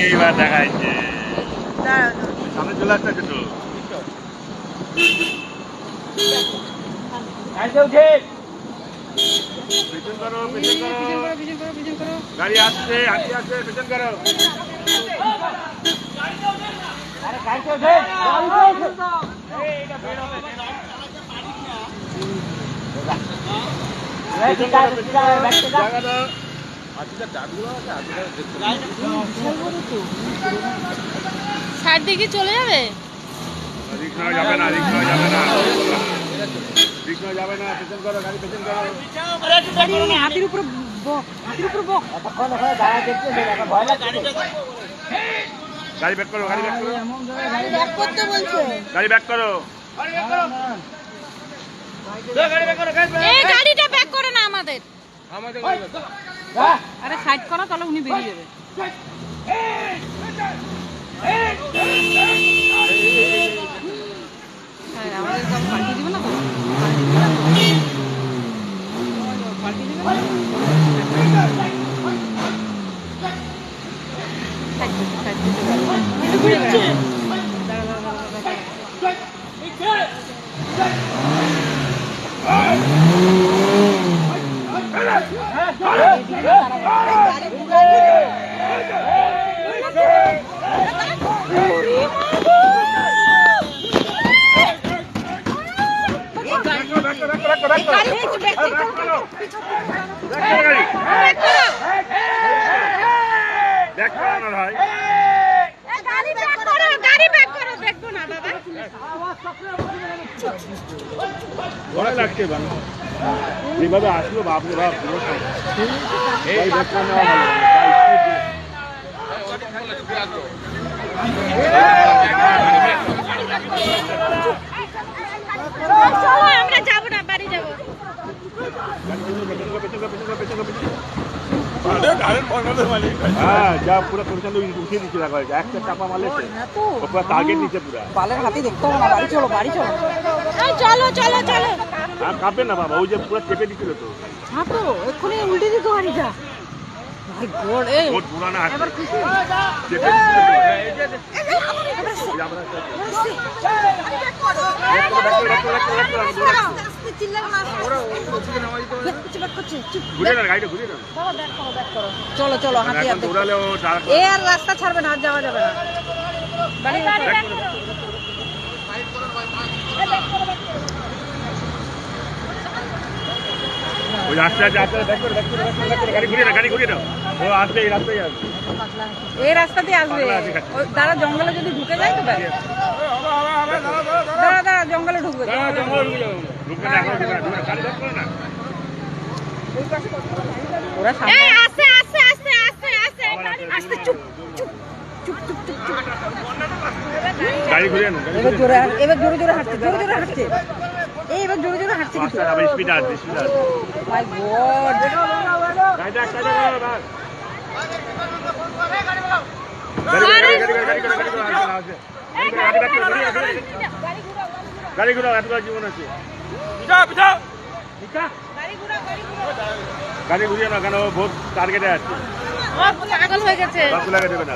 এইবার দেখাইছে সামনে চলে আসছে তো পেছন করো গাড়ি আসছে হাঁটি আসছে পেছন করো সাইড দিকে চলে যাবে যাবে না যাবে না পেছন করো গাড়ি পেছন করো হাতির উপর বক গাড়ি ব্যাক করো ব্যাক করতে বলছো গাড়ি ব্যাক করো এই গাড়িটা ব্যাক করে না আমাদের আরে সাইড করো তাহলে উনি বেরিয়ে যাবে হ্যাঁ আমাদের সব পাল্টি দিবে না তো পাল্টি দিবে না যেভাবে আসলো বাপরে বাপ আমরা যাবো না বাড়ি যাবো হ্যাঁ যা পুরো পরিচালনা উঠিয়ে দিচ্ছে দেখো একটা চাপা মারলে পুরো টার্গেট নিচ্ছে পুরো বালের হাতি দেখতে হবে না বাড়ি চলো চলো আর কাঁপবে না বাবা ওই যে পুরো চেপে দিচ্ছিল তো হ্যাঁ তো এক্ষুনি উল্টে দিত গাড়িটা পুরানা এবার খুশি চেপে দিচ্ছিল চলো চলো হাতি এ আর রাস্তা ছাড়বে না আর যাওয়া যাবে না ওই আস্তে গাড়ি ঘুরিয়ে দাও ও আসবে এই রাস্তায় আসবে এই রাস্তা দিয়ে আসবে দাঁড়া জঙ্গলে যদি ঢুকে যায় তো দাঁড়া জঙ্গলে ঢুকবে ওরা আস্তে চুপ গাড়ি ঘুরিয়ে নাও এবার জোরে হাঁটছে এবার জোরে হাঁটছে স্পিড আছে মাই গড গাড়ি ঘুরাও এত জীবন আছে গাড়ি ঘুরিয়ে না কেন বহুত টার্গেটে আছে পাগল হয়ে গেছে বাস লাগে দেবে না